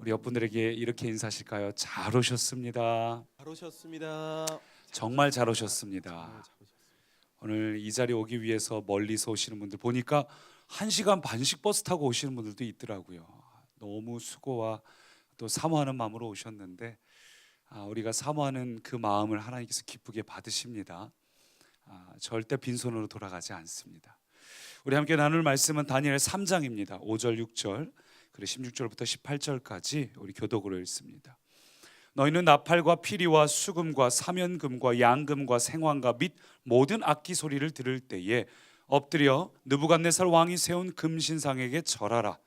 우리 옆분들에게 이렇게 인사하실까요? 잘 오셨습니다. 잘 오셨습니다. 정말 잘 오셨습니다. 잘 오셨습니다. 오늘 이 자리에 오기 위해서 멀리서 오시는 분들 보니까 1시간 반씩 버스 타고 오시는 분들도 있더라고요. 너무 수고와 또 사모하는 마음으로 오셨는데 우리가 사모하는 그 마음을 하나님께서 기쁘게 받으십니다. 절대 빈손으로 돌아가지 않습니다. 우리 함께 나눌 말씀은 다니엘 3장입니다. 5절 6절 그리고 16절부터 18절까지 우리 교독으로 읽습니다. 너희는 나팔과 피리와 수금과 사면금과 양금과 생황과 및 모든 악기 소리를 들을 때에 엎드려 느부갓네살 왕이 세운 금신상에게 절하라.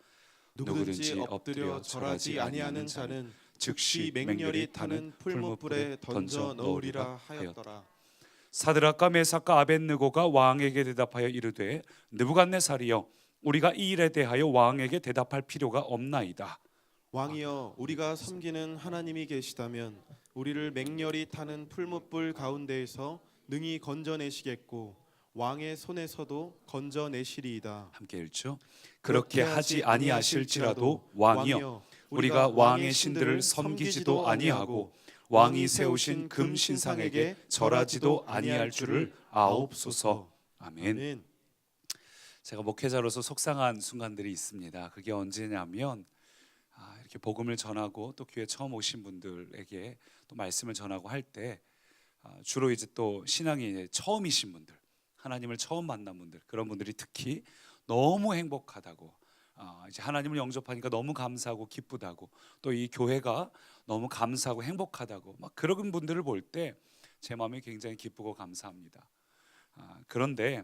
누구든지 엎드려 절하지 아니하는 자는 즉시 맹렬히 타는 풀무불에 던져 넣으리라 하였더라. 사드락과 메삭과 아벳느고가 왕에게 대답하여 이르되 느부갓네살이여 우리가 이 일에 대하여 왕에게 대답할 필요가 없나이다. 왕이여 우리가 섬기는 하나님이 계시다면 우리를 맹렬히 타는 풀무불 가운데에서 능히 건져내시겠고 왕의 손에서도 건져내시리이다. 함께 읽죠. 그렇게 하지 아니하실지라도 왕이여 우리가 왕의 신들을 섬기지도 아니하고 왕이 세우신 금신상에게 절하지도 아니할 줄을 아옵소서. 아멘. 제가 목회자로서 속상한 순간들이 있습니다. 그게 언제냐면 이렇게 복음을 전하고 또 교회 처음 오신 분들에게 또 말씀을 전하고 할 때 주로 이제 또 신앙이 처음이신 분들, 하나님을 처음 만난 분들, 그런 분들이 특히 너무 행복하다고, 이제 하나님을 영접하니까 너무 감사하고 기쁘다고, 또 이 교회가 너무 감사하고 행복하다고 막 그런 분들을 볼 때 제 마음이 굉장히 기쁘고 감사합니다. 그런데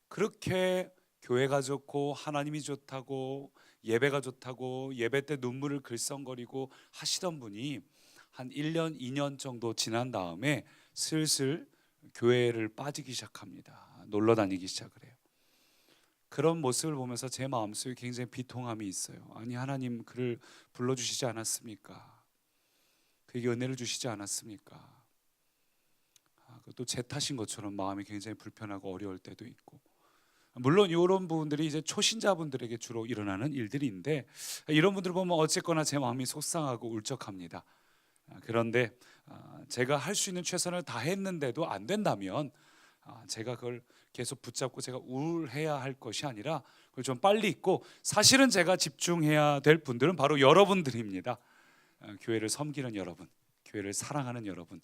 그렇게 교회가 좋고 하나님이 좋다고 예배가 좋다고 예배 때 눈물을 글썽거리고 하시던 분이 한 1년, 2년 정도 지난 다음에 슬슬 교회를 빠지기 시작합니다. 놀러 다니기 시작을 해요. 그런 모습을 보면서 제 마음속에 굉장히 비통함이 있어요. 아니 하나님 그를 불러주시지 않았습니까? 그에게 은혜를 주시지 않았습니까? 또 제 탓인 것처럼 마음이 굉장히 불편하고 어려울 때도 있고, 물론 이런 부분들이 이제 초신자분들에게 주로 일어나는 일들인데 이런 분들 보면 어쨌거나 제 마음이 속상하고 울적합니다. 그런데 제가 할 수 있는 최선을 다했는데도 안 된다면 제가 그걸 계속 붙잡고 제가 우울해야 할 것이 아니라 그걸 좀 빨리 잊고, 사실은 제가 집중해야 될 분들은 바로 여러분들입니다. 교회를 섬기는 여러분, 교회를 사랑하는 여러분,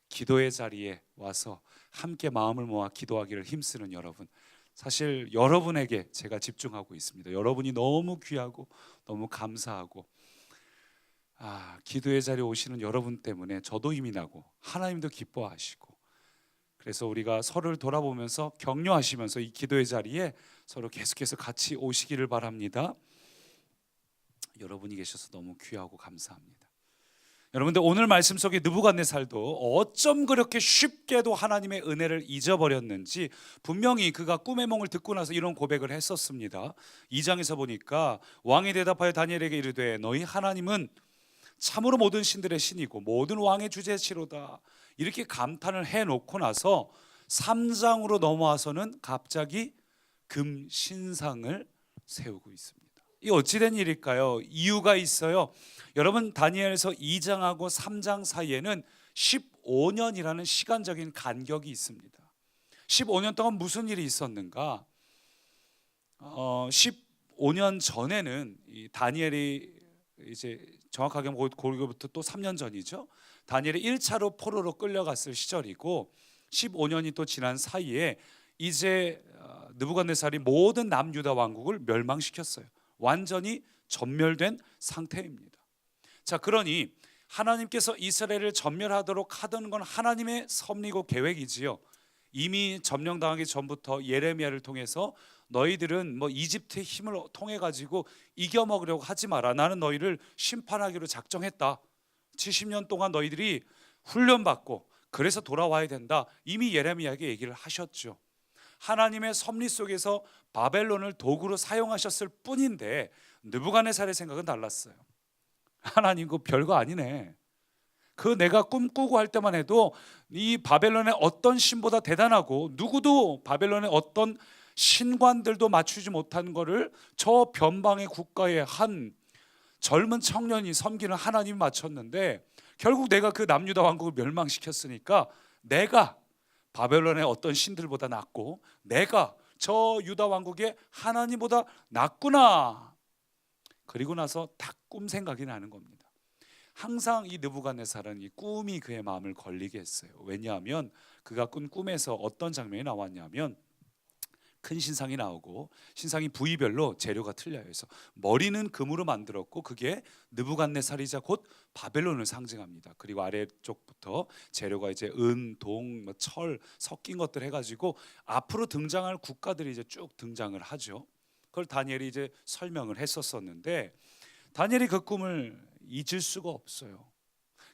기도의 자리에 와서 함께 마음을 모아 기도하기를 힘쓰는 여러분, 사실 여러분에게 제가 집중하고 있습니다. 여러분이 너무 귀하고 너무 감사하고 기도의 자리에 오시는 여러분 때문에 저도 힘이 나고 하나님도 기뻐하시고, 그래서 우리가 서로를 돌아보면서 격려하시면서 이 기도의 자리에 서로 계속해서 같이 오시기를 바랍니다. 여러분이 계셔서 너무 귀하고 감사합니다. 여러분들 오늘 말씀 속에 느부갓네살도 어쩜 그렇게 쉽게도 하나님의 은혜를 잊어버렸는지 분명히 그가 꿈의 몽을 듣고 나서 이런 고백을 했었습니다. 2장에서 보니까 왕이 대답하여 다니엘에게 이르되 너희 하나님은 참으로 모든 신들의 신이고 모든 왕의 주제치로다, 이렇게 감탄을 해놓고 나서 3장으로 넘어와서는 갑자기 금신상을 세우고 있습니다. 이 어찌된 일일까요? 이유가 있어요. 여러분, 다니엘서 2장하고 3장 사이에는 15년이라는 시간적인 간격이 있습니다. 15년 동안 무슨 일이 있었는가? 15년 전에는 이 다니엘이 이제 정확하게 거기부터 또 3년 전이죠. 다니엘이 1차로 포로로 끌려갔을 시절이고, 15년이 또 지난 사이에 이제 느부갓네살이 모든 남유다 왕국을 멸망시켰어요. 완전히 전멸된 상태입니다. 자, 그러니 하나님께서 이스라엘을 전멸하도록 하던 건 하나님의 섭리고 계획이지요. 이미 점령당하기 전부터 예레미야를 통해서 너희들은 이집트의 힘을 통해 가지고 이겨먹으려고 하지 마라. 나는 너희를 심판하기로 작정했다. 70년 동안 너희들이 훈련받고 그래서 돌아와야 된다. 이미 예레미야에게 얘기를 하셨죠. 하나님의 섭리 속에서 바벨론을 도구로 사용하셨을 뿐인데 느부갓네살의 생각은 달랐어요. 하나님 그거 별거 아니네. 그 내가 꿈꾸고 할 때만 해도 이 바벨론의 어떤 신보다 대단하고 누구도 바벨론의 어떤 신관들도 맞추지 못한 거를 저 변방의 국가의 한 젊은 청년이 섬기는 하나님이 맞췄는데 결국 내가 그 남유다 왕국을 멸망시켰으니까 내가 바벨론의 어떤 신들보다 낫고 내가 저 유다 왕국의 하나님보다 낫구나. 그리고 나서 딱 꿈 생각이 나는 겁니다. 항상 이 느부갓네살은 이 꿈이 그의 마음을 걸리게 했어요. 왜냐하면 그가 꾼 꿈에서 어떤 장면이 나왔냐면 큰 신상이 나오고 신상이 부위별로 재료가 틀려요. 그래서 머리는 금으로 만들었고 그게 느부갓네살이자 곧 바벨론을 상징합니다. 그리고 아래쪽부터 재료가 이제 은, 동, 철 섞인 것들 해가지고 앞으로 등장할 국가들이 이제 쭉 등장을 하죠. 그걸 다니엘이 이제 설명을 했었었는데 다니엘이 그 꿈을 잊을 수가 없어요.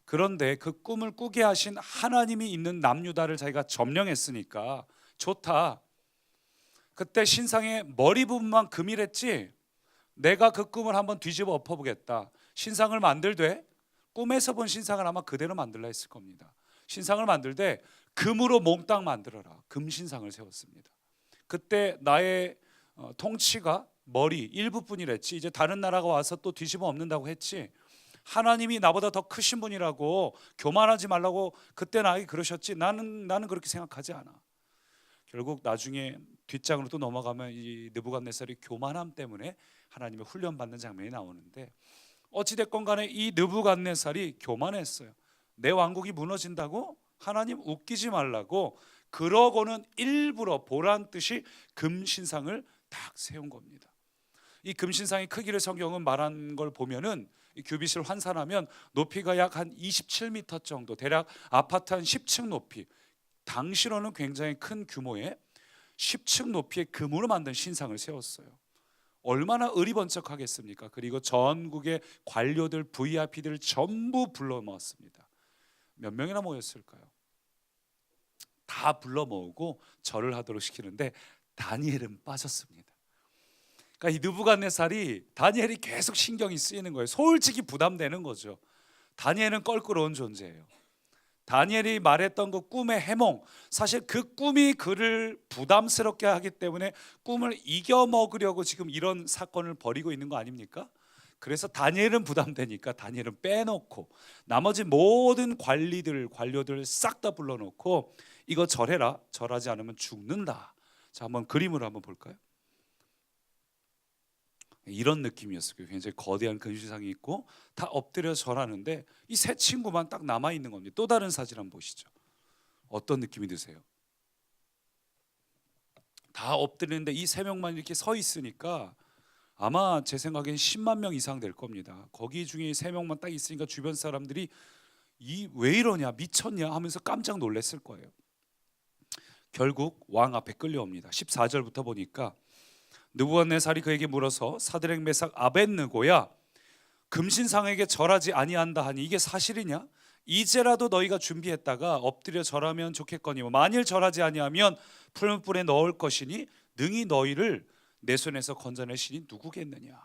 그런데 그 꿈을 꾸게 하신 하나님이 있는 남유다를 자기가 점령했으니까 좋다. 그때 신상의 머리 부분만 금이랬지 내가 그 꿈을 한번 뒤집어 엎어보겠다. 신상을 만들되 꿈에서 본 신상을 아마 그대로 만들라 했을 겁니다. 신상을 만들되 금으로 몽땅 만들어라. 금신상을 세웠습니다. 그때 나의 통치가 머리 일부뿐이랬지 이제 다른 나라가 와서 또 뒤집어 엎는다고 했지 하나님이 나보다 더 크신 분이라고 교만하지 말라고 그때 나에게 그러셨지 나는 그렇게 생각하지 않아. 결국 나중에 뒷장으로 또 넘어가면 이 느부갓네살이 교만함 때문에 하나님의 훈련받는 장면이 나오는데 어찌됐건 간에 이 느부갓네살이 교만했어요. 내 왕국이 무너진다고? 하나님 웃기지 말라고 그러고는 일부러 보란 듯이 금신상을 딱 세운 겁니다. 이 금신상의 크기를 성경은 말한 걸 보면은 이 규빗을 환산하면 높이가 약 한 27m 정도, 대략 아파트 한 10층 높이. 당시로는 굉장히 큰 규모의 10층 높이의 금으로 만든 신상을 세웠어요. 얼마나 의리번쩍하겠습니까? 그리고 전국의 관료들, VIP들을 전부 불러 모았습니다. 몇 명이나 모였을까요? 다 불러 모으고 절을 하도록 시키는데 다니엘은 빠졌습니다. 그러니까 이 느부갓네살이 다니엘이 계속 신경이 쓰이는 거예요. 솔직히 부담되는 거죠. 다니엘은 껄끄러운 존재예요. 다니엘이 말했던 그 꿈의 해몽, 사실 그 꿈이 그를 부담스럽게 하기 때문에 꿈을 이겨먹으려고 지금 이런 사건을 벌이고 있는 거 아닙니까? 그래서 다니엘은 부담되니까 다니엘은 빼놓고 나머지 모든 관료들 싹 다 불러놓고 이거 절해라. 절하지 않으면 죽는다. 자, 한번 그림으로 한번 볼까요? 이런 느낌이었어요. 굉장히 거대한 금신상이 있고 다 엎드려 절하는데 이 세 친구만 딱 남아 있는 겁니다. 또 다른 사진 한번 보시죠. 어떤 느낌이 드세요? 다 엎드리는데 이 세 명만 이렇게 서 있으니까 아마 제 생각엔 10만 명 이상 될 겁니다. 거기 중에 세 명만 딱 있으니까 주변 사람들이 이 왜 이러냐 미쳤냐 하면서 깜짝 놀랐을 거예요. 결국 왕 앞에 끌려옵니다. 14절부터 보니까 느부갓네살이 그에게 물어서 사드락 메삭 아벳느고야 금신상에게 절하지 아니한다 하니 이게 사실이냐? 이제라도 너희가 준비했다가 엎드려 절하면 좋겠거니와 만일 절하지 아니하면 풀무불에 넣을 것이니 능히 너희를 내 손에서 건져낼 신이 누구겠느냐.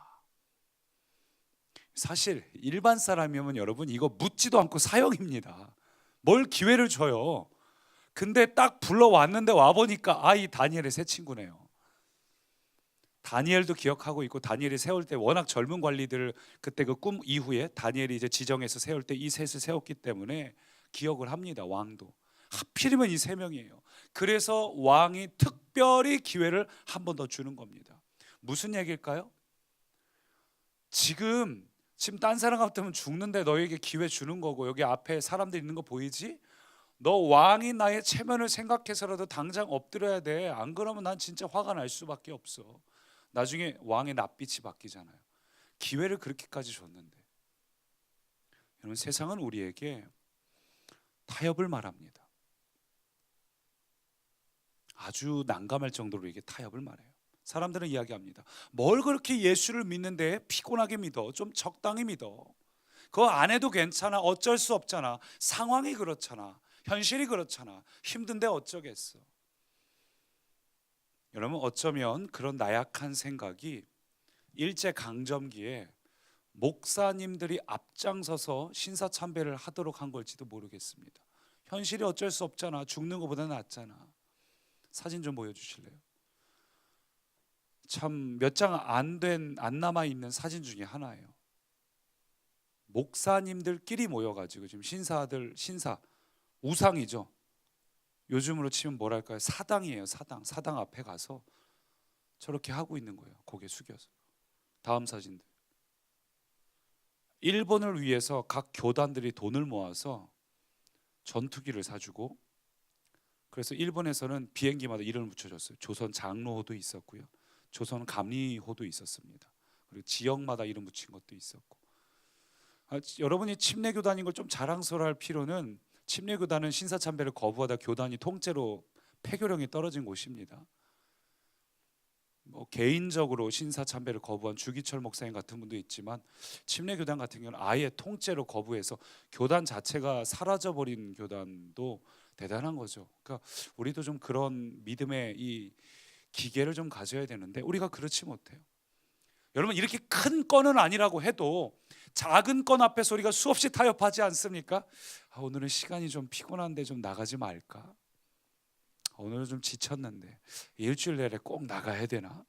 사실 일반 사람이면 여러분 이거 묻지도 않고 사형입니다. 뭘 기회를 줘요. 근데 딱 불러왔는데 와보니까 이 다니엘의 새 친구네요. 다니엘도 기억하고 있고 다니엘이 세울 때 워낙 젊은 관리들을 그때 그 꿈 이후에 다니엘이 이제 지정해서 세울 때 이 셋을 세웠기 때문에 기억을 합니다. 왕도 하필이면 이 세 명이에요. 그래서 왕이 특별히 기회를 한 번 더 주는 겁니다. 무슨 얘기일까요? 지금 딴 사람 같으면 죽는데 너에게 기회 주는 거고 여기 앞에 사람들 있는 거 보이지? 너 왕이 나의 체면을 생각해서라도 당장 엎드려야 돼. 안 그러면 난 진짜 화가 날 수밖에 없어. 나중에 왕의 낯빛이 바뀌잖아요. 기회를 그렇게까지 줬는데 여러분 세상은 우리에게 타협을 말합니다. 아주 난감할 정도로 이게 타협을 말해요. 사람들은 이야기합니다. 뭘 그렇게 예수를 믿는데 피곤하게 믿어? 좀 적당히 믿어. 그거 안 해도 괜찮아. 어쩔 수 없잖아. 상황이 그렇잖아. 현실이 그렇잖아. 힘든데 어쩌겠어. 여러분 어쩌면 그런 나약한 생각이 일제강점기에 목사님들이 앞장서서 신사참배를 하도록 한 걸지도 모르겠습니다. 현실이 어쩔 수 없잖아. 죽는 것보다 낫잖아. 사진 좀 보여주실래요? 참 몇 장 안 남아 있는 사진 중에 하나예요. 목사님들끼리 모여가지고 지금 신사들 신사 우상이죠. 요즘으로 치면 뭐랄까요? 사당이에요. 사당 앞에 가서 저렇게 하고 있는 거예요. 고개 숙여서. 다음 사진들. 일본을 위해서 각 교단들이 돈을 모아서 전투기를 사주고, 그래서 일본에서는 비행기마다 이름을 붙여줬어요. 조선 장로호도 있었고요, 조선 감리호도 있었습니다. 그리고 지역마다 이름 붙인 것도 있었고. 여러분이 침례교단인 걸 좀 자랑스러워할 필요는, 침례교단은 신사참배를 거부하다 교단이 통째로 폐교령이 떨어진 곳입니다. 뭐 개인적으로 신사참배를 거부한 주기철 목사님 같은 분도 있지만, 침례교단 같은 경우는 아예 통째로 거부해서 교단 자체가 사라져버린 교단도 대단한 거죠. 그러니까 우리도 좀 그런 믿음의 이 기계를 좀 가져야 되는데 우리가 그렇지 못해요. 여러분, 이렇게 큰 건은 아니라고 해도 작은 건 앞에서 우리가 수없이 타협하지 않습니까? 오늘은 시간이 좀 피곤한데 좀 나가지 말까? 오늘은 좀 지쳤는데 일주일 내내 꼭 나가야 되나?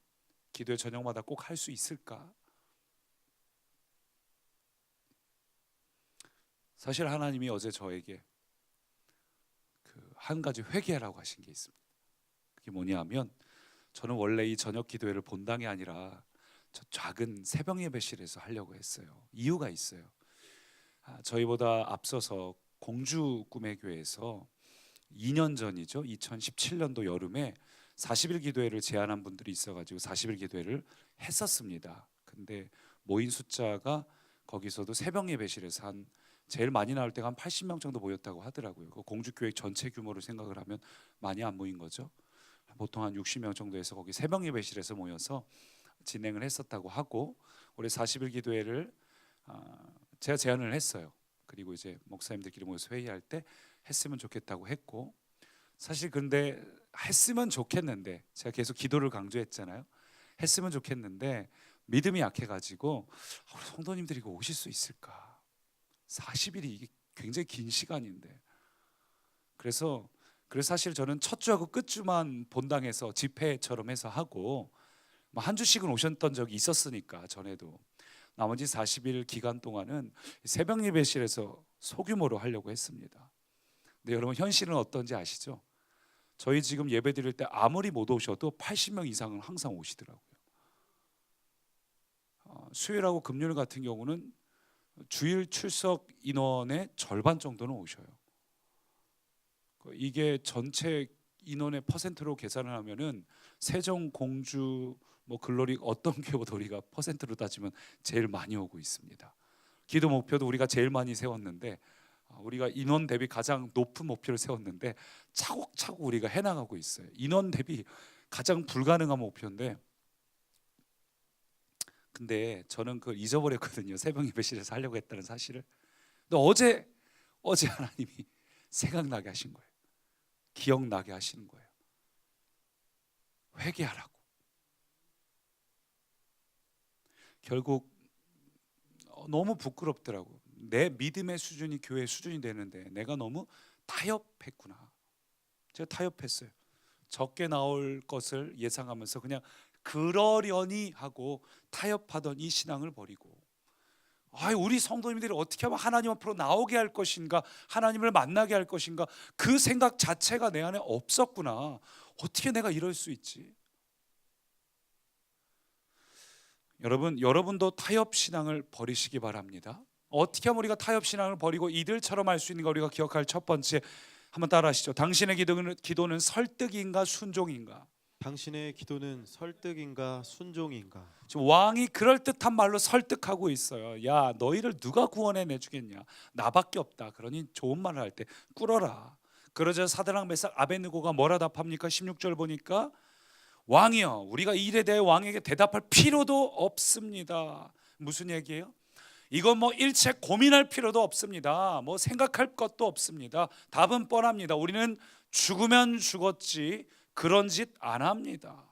기도회 저녁마다 꼭 할 수 있을까? 사실 하나님이 어제 저에게 한 가지 회개하라고 하신 게 있습니다. 그게 뭐냐면, 저는 원래 이 저녁 기도회를 본당이 아니라 저 작은 새벽 예배실에서 하려고 했어요. 이유가 있어요. 저희보다 앞서서 공주 꿈의 교회에서 2년 전이죠, 2017년도 여름에 40일 기도회를 제안한 분들이 있어가지고 40일 기도회를 했었습니다. 근데 모인 숫자가 거기서도 새벽 예배실에서 한 제일 많이 나올 때가 한 80명 정도 모였다고 하더라고요. 그 공주교회 전체 규모를 생각을 하면 많이 안 모인 거죠. 보통 한 60명 정도에서 거기 새벽 예배실에서 모여서 진행을 했었다고 하고, 올해 40일 기도회를 제가 제안을 했어요. 그리고 이제 목사님들끼리 모여서 회의할 때 했으면 좋겠다고 했고, 사실 근데 했으면 좋겠는데, 제가 계속 기도를 강조했잖아요. 했으면 좋겠는데 믿음이 약해가지고 우리 성도님들이 이거 오실 수 있을까? 40일이 이게 굉장히 긴 시간인데. 그래서 사실 저는 첫 주하고 끝 주만 본당에서 집회처럼 해서 하고, 한 주씩은 오셨던 적이 있었으니까 전에도, 나머지 40일 기간 동안은 새벽 예배실에서 소규모로 하려고 했습니다. 근데 여러분, 현실은 어떤지 아시죠? 저희 지금 예배 드릴 때 아무리 못 오셔도 80명 이상은 항상 오시더라고요. 수요일하고 금요일 같은 경우는 주일 출석 인원의 절반 정도는 오셔요. 이게 전체 인원의 퍼센트로 계산을 하면은 세종, 공주, 뭐 글로리 어떤 교회보다 우리가 퍼센트로 따지면 제일 많이 오고 있습니다. 기도 목표도 우리가 제일 많이 세웠는데, 우리가 인원 대비 가장 높은 목표를 세웠는데 차곡차곡 우리가 해나가고 있어요. 인원 대비 가장 불가능한 목표인데, 근데 저는 그걸 잊어버렸거든요. 새벽 예배실에서 하려고 했다는 사실을. 근데 어제 하나님이 생각나게 하신 거예요. 기억나게 하시는 거예요. 회개하라고. 결국 너무 부끄럽더라고. 내 믿음의 수준이 교회의 수준이 되는데 내가 너무 타협했구나. 제가 타협했어요. 적게 나올 것을 예상하면서 그냥 그러려니 하고 타협하던 이 신앙을 버리고, 우리 성도님들이 어떻게 하면 하나님 앞으로 나오게 할 것인가, 하나님을 만나게 할 것인가, 그 생각 자체가 내 안에 없었구나. 어떻게 내가 이럴 수 있지? 여러분도 타협 신앙을 버리시기 바랍니다. 어떻게 하면 우리가 타협 신앙을 버리고 이들처럼 할 수 있는가? 우리가 기억할 첫 번째, 한번 따라하시죠. 당신의 기도는 설득인가 순종인가? 당신의 기도는 설득인가 순종인가? 지금 왕이 그럴듯한 말로 설득하고 있어요. 야, 너희를 누가 구원해 내주겠냐? 나밖에 없다. 그러니 좋은 말을 할 때 꿇어라. 그러자 사드락 메삭 아벳느고가 뭐라 답합니까? 16절 보니까, 왕이여, 우리가 이 일에 대해 왕에게 대답할 필요도 없습니다. 무슨 얘기예요? 이건 뭐 일체 고민할 필요도 없습니다. 뭐 생각할 것도 없습니다. 답은 뻔합니다. 우리는 죽으면 죽었지 그런 짓 안 합니다.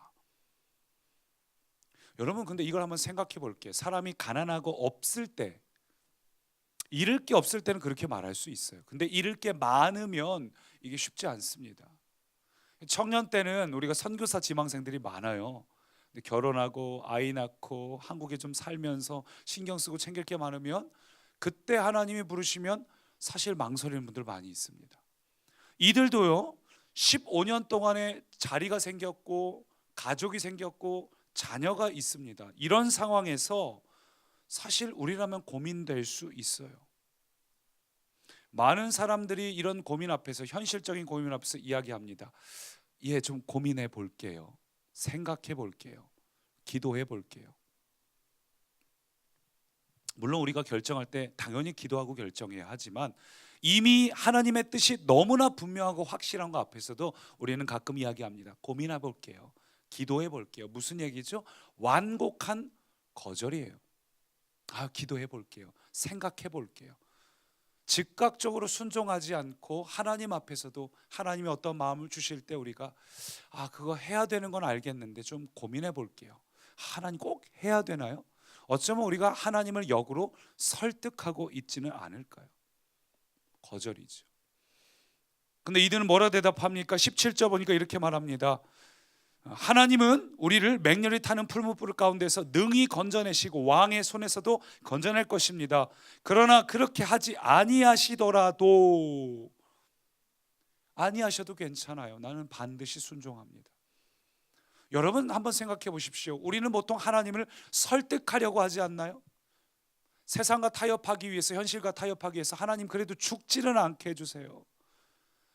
여러분, 근데 이걸 한번 생각해 볼게요. 사람이 가난하고 없을 때, 잃을 게 없을 때는 그렇게 말할 수 있어요. 근데 잃을 게 많으면 이게 쉽지 않습니다. 청년 때는 우리가 선교사 지망생들이 많아요. 근데 결혼하고 아이 낳고 한국에 좀 살면서 신경 쓰고 챙길 게 많으면 그때 하나님이 부르시면 사실 망설이는 분들 많이 있습니다. 이들도요 15년 동안에 자리가 생겼고 가족이 생겼고 자녀가 있습니다. 이런 상황에서 사실 우리라면 고민될 수 있어요. 많은 사람들이 이런 고민 앞에서, 현실적인 고민 앞에서 이야기합니다. 예, 좀 고민해 볼게요. 생각해 볼게요. 기도해 볼게요. 물론 우리가 결정할 때 당연히 기도하고 결정해야 하지만 이미 하나님의 뜻이 너무나 분명하고 확실한 것 앞에서도 우리는 가끔 이야기합니다. 고민해 볼게요. 기도해 볼게요. 무슨 얘기죠? 완곡한 거절이에요. 기도해 볼게요. 생각해 볼게요. 즉각적으로 순종하지 않고 하나님 앞에서도 하나님이 어떤 마음을 주실 때 우리가 그거 해야 되는 건 알겠는데 좀 고민해 볼게요. 하나님 꼭 해야 되나요? 어쩌면 우리가 하나님을 역으로 설득하고 있지는 않을까요? 거절이죠. 근데 이들은 뭐라 대답합니까? 17절 보니까 이렇게 말합니다. 하나님은 우리를 맹렬히 타는 풀무불 가운데서 능히 건져내시고 왕의 손에서도 건져낼 것입니다. 그러나 그렇게 하지 아니하시더라도, 아니하셔도 괜찮아요. 나는 반드시 순종합니다. 여러분 한번 생각해 보십시오. 우리는 보통 하나님을 설득하려고 하지 않나요? 세상과 타협하기 위해서, 현실과 타협하기 위해서 하나님 그래도 죽지는 않게 해주세요.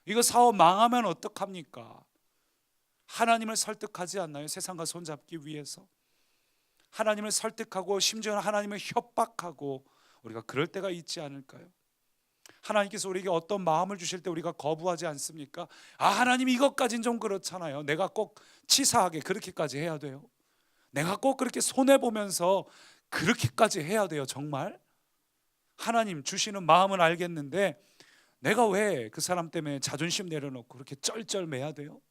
이거 사업 망하면 어떡합니까? 하나님을 설득하지 않나요? 세상과 손잡기 위해서 하나님을 설득하고 심지어는 하나님을 협박하고 우리가 그럴 때가 있지 않을까요? 하나님께서 우리에게 어떤 마음을 주실 때 우리가 거부하지 않습니까? 하나님 이것까진 좀 그렇잖아요. 내가 꼭 치사하게 그렇게까지 해야 돼요? 내가 꼭 그렇게 손해보면서 그렇게까지 해야 돼요? 정말? 하나님 주시는 마음은 알겠는데 내가 왜 그 사람 때문에 자존심 내려놓고 그렇게 쩔쩔매야 돼요?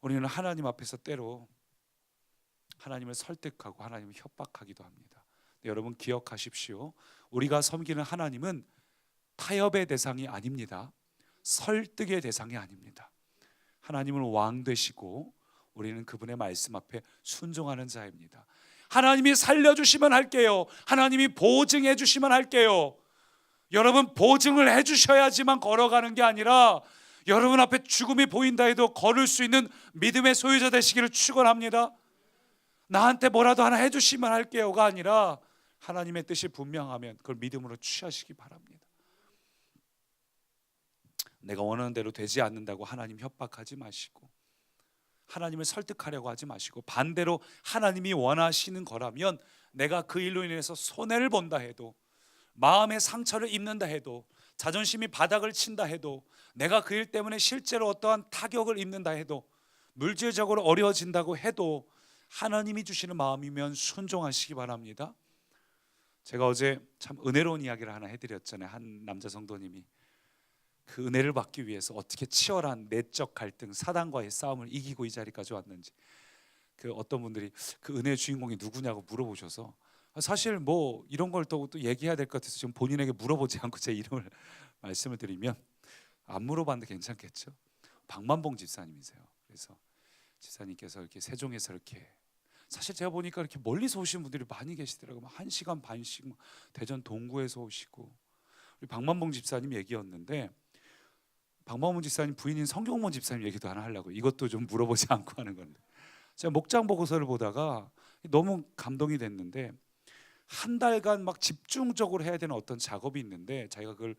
우리는 하나님 앞에서 때로 하나님을 설득하고 하나님을 협박하기도 합니다. 여러분 기억하십시오. 우리가 섬기는 하나님은 타협의 대상이 아닙니다. 설득의 대상이 아닙니다. 하나님은 왕 되시고 우리는 그분의 말씀 앞에 순종하는 자입니다. 하나님이 살려주시면 할게요. 하나님이 보증해 주시면 할게요. 여러분 보증을 해주셔야지만 걸어가는 게 아니라 여러분 앞에 죽음이 보인다 해도 걸을 수 있는 믿음의 소유자 되시기를 축원합니다. 나한테 뭐라도 하나 해주시면 할게요가 아니라 하나님의 뜻이 분명하면 그걸 믿음으로 취하시기 바랍니다. 내가 원하는 대로 되지 않는다고 하나님 협박하지 마시고 하나님을 설득하려고 하지 마시고 반대로 하나님이 원하시는 거라면 내가 그 일로 인해서 손해를 본다 해도 마음의 상처를 입는다 해도 자존심이 바닥을 친다 해도 내가 그 일 때문에 실제로 어떠한 타격을 입는다 해도 물질적으로 어려워진다고 해도 하나님이 주시는 마음이면 순종하시기 바랍니다. 제가 어제 참 은혜로운 이야기를 하나 해드렸잖아요. 한 남자 성도님이 그 은혜를 받기 위해서 어떻게 치열한 내적 갈등, 사단과의 싸움을 이기고 이 자리까지 왔는지, 그 어떤 분들이 그 은혜의 주인공이 누구냐고 물어보셔서 사실 뭐 이런 걸 또 얘기해야 될 것 같아서 지금 본인에게 물어보지 않고 제 이름을 말씀을 드리면 안 물어봤는데 괜찮겠죠? 박만봉 집사님이세요. 그래서 집사님께서 이렇게 세종에서 이렇게, 사실 제가 보니까 이렇게 멀리서 오시는 분들이 많이 계시더라고요. 1시간 반씩 대전 동구에서 오시고. 우리 박만봉 집사님 얘기였는데 박만봉 집사님 부인인 성경몬 집사님 얘기도 하나 하려고, 이것도 좀 물어보지 않고 하는 건데, 제가 목장 보고서를 보다가 너무 감동이 됐는데 한 달간 막 집중적으로 해야 되는 어떤 작업이 있는데 자기가 그걸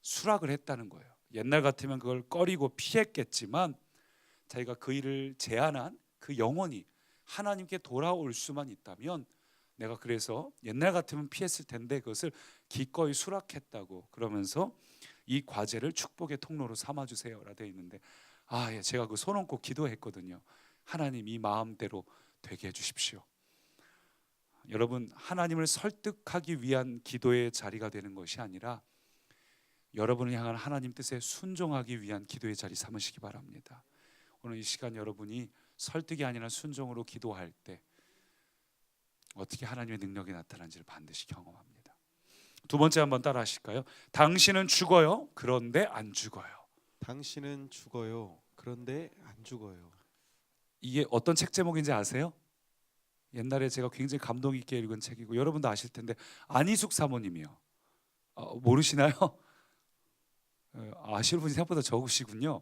수락을 했다는 거예요. 옛날 같으면 그걸 꺼리고 피했겠지만 자기가 그 일을 제안한 그 영혼이 하나님께 돌아올 수만 있다면 내가 그래서 옛날 같으면 피했을 텐데 그것을 기꺼이 수락했다고, 그러면서 이 과제를 축복의 통로로 삼아주세요라 되어 있는데 예, 제가 그 손 얹고 기도했거든요. 하나님 이 마음대로 되게 해주십시오. 여러분 하나님을 설득하기 위한 기도의 자리가 되는 것이 아니라 여러분을 향한 하나님 뜻에 순종하기 위한 기도의 자리 삼으시기 바랍니다. 오늘 이 시간 여러분이 설득이 아니라 순종으로 기도할 때 어떻게 하나님의 능력이 나타나는지를 반드시 경험합니다. 두 번째 한번 따라 하실까요? 당신은 죽어요. 그런데 안 죽어요. 당신은 죽어요. 그런데 안 죽어요. 이게 어떤 책 제목인지 아세요? 옛날에 제가 굉장히 감동 있게 읽은 책이고 여러분도 아실 텐데 안희숙 사모님이요. 모르시나요? 아시는 분이 생각보다 적으시군요.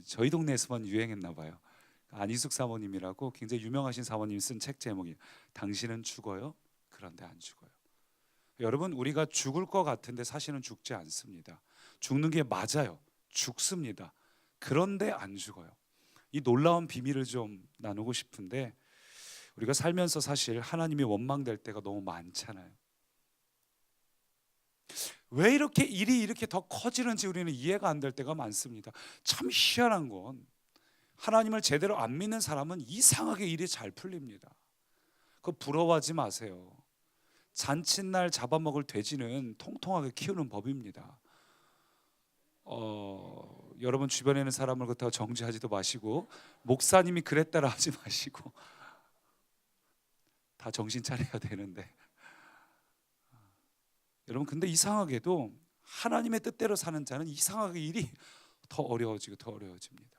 저희 동네에서만 유행했나 봐요. 안희숙 사모님이라고 굉장히 유명하신 사모님이 쓴 책 제목이 당신은 죽어요? 그런데 안 죽어요. 여러분, 우리가 죽을 것 같은데 사실은 죽지 않습니다. 죽는 게 맞아요. 죽습니다. 그런데 안 죽어요. 이 놀라운 비밀을 좀 나누고 싶은데, 우리가 살면서 사실 하나님이 원망될 때가 너무 많잖아요. 왜 이렇게 일이 이렇게 더 커지는지 우리는 이해가 안 될 때가 많습니다. 참 희한한 건 하나님을 제대로 안 믿는 사람은 이상하게 일이 잘 풀립니다. 그거 부러워하지 마세요. 잔칫날 잡아먹을 돼지는 통통하게 키우는 법입니다. 여러분 주변에 있는 사람을 그렇다고 정죄하지도 마시고 목사님이 그랬다라 하지 마시고 다 정신 차려야 되는데 여러분, 근데 이상하게도 하나님의 뜻대로 사는 자는 이상하게 일이 더 어려워지고 더 어려워집니다.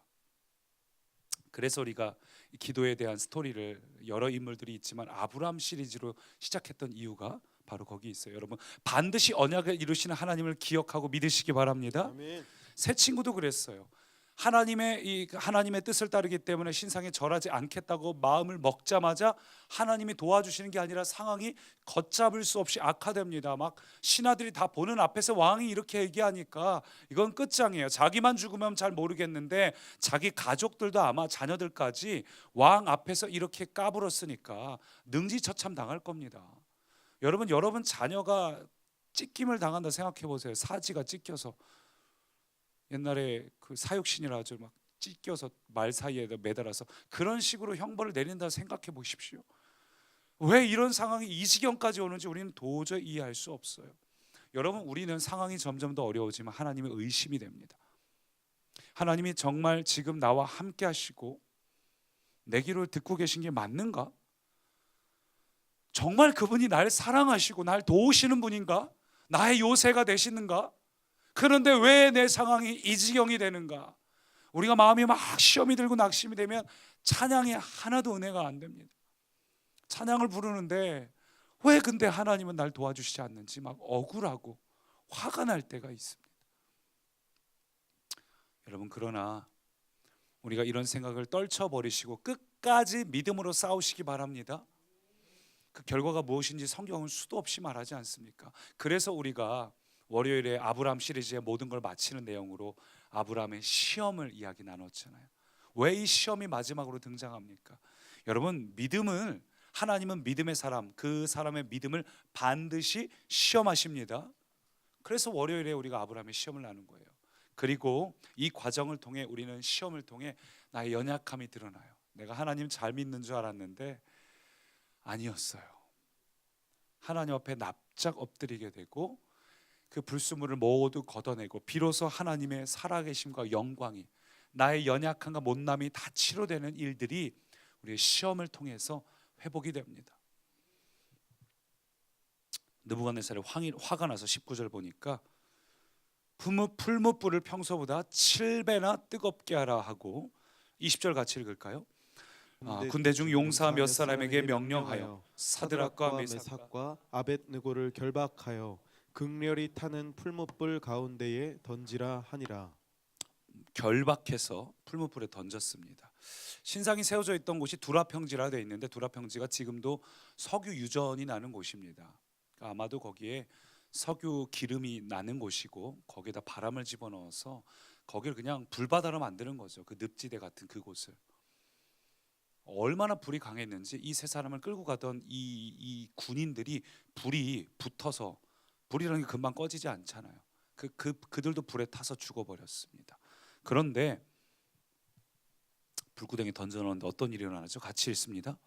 그래서 우리가 기도에 대한 스토리를 여러 인물들이 있지만 아브라함 시리즈로 시작했던 이유가 바로 거기 있어요. 여러분, 반드시 언약을 이루시는 하나님을 기억하고 믿으시기 바랍니다. 아멘. 새 친구도 그랬어요. 하나님의 뜻을 따르기 때문에 신상에 절하지 않겠다고 마음을 먹자마자 하나님이 도와주시는 게 아니라 상황이 걷잡을 수 없이 악화됩니다. 막 신하들이 다 보는 앞에서 왕이 이렇게 얘기하니까 이건 끝장이에요. 자기만 죽으면 잘 모르겠는데 자기 가족들도 아마 자녀들까지 왕 앞에서 이렇게 까불었으니까 능지처참 당할 겁니다. 여러분 자녀가 찢김을 당한다 생각해 보세요. 사지가 찢겨서 옛날에 그 사육신이라 아주 막 찢겨서 말 사이에다 매달아서 그런 식으로 형벌을 내린다 생각해 보십시오. 왜 이런 상황이 이 지경까지 오는지 우리는 도저히 이해할 수 없어요. 여러분, 우리는 상황이 점점 더 어려워지면 하나님의 의심이 됩니다. 하나님이 정말 지금 나와 함께 하시고 내 기도를 듣고 계신 게 맞는가? 정말 그분이 날 사랑하시고 날 도우시는 분인가? 나의 요새가 되시는가? 그런데 왜 내 상황이 이 지경이 되는가? 우리가 마음이 막 시험이 들고 낙심이 되면 찬양이 하나도 은혜가 안 됩니다. 찬양을 부르는데 왜 근데 하나님은 날 도와주시지 않는지 막 억울하고 화가 날 때가 있습니다. 여러분, 그러나 우리가 이런 생각을 떨쳐버리시고 끝까지 믿음으로 싸우시기 바랍니다. 그 결과가 무엇인지 성경은 수도 없이 말하지 않습니까? 그래서 우리가 월요일에 아브라함 시리즈의 모든 걸 마치는 내용으로 아브라함의 시험을 이야기 나눴잖아요. 왜 이 시험이 마지막으로 등장합니까? 여러분, 하나님은 믿음의 사람, 그 사람의 믿음을 반드시 시험하십니다. 그래서 월요일에 우리가 아브라함의 시험을 나눈 거예요. 그리고 이 과정을 통해 우리는 시험을 통해 나의 연약함이 드러나요. 내가 하나님 잘 믿는 줄 알았는데 아니었어요. 하나님 앞에 납작 엎드리게 되고 그 불순물을 모두 걷어내고 비로소 하나님의 살아계심과 영광이, 나의 연약함과 못남이 다 치료되는 일들이 우리의 시험을 통해서 회복이 됩니다. 느부갓네살이 화가 나서 19절 보니까 풀무불을 평소보다 7배나 뜨겁게 하라 하고 20절 같이 읽을까요? 군대 중 용사 몇 사람에게 명령하여 사드락과 메삭과 아벳느고를 결박하여 극렬히 타는 풀무불 가운데에 던지라 하니라. 결박해서 풀무불에 던졌습니다. 신상이 세워져 있던 곳이 두라평지라 되어 있는데 두라평지가 지금도 석유 유전이 나는 곳입니다. 그러니까 아마도 거기에 석유 기름이 나는 곳이고 거기에다 바람을 집어넣어서 거기를 그냥 불바다로 만드는 거죠. 그 늪지대 같은 그곳을. 얼마나 불이 강했는지 이 세 사람을 끌고 가던 이 군인들이 불이 붙어서, 불이라는 게 금방 꺼지지 않잖아요. 그들도 불에 타서 죽어버렸습니다. 그런데 불구덩이에 던져놓는데 어떤 일이 일어나죠? 같이 읽습니다.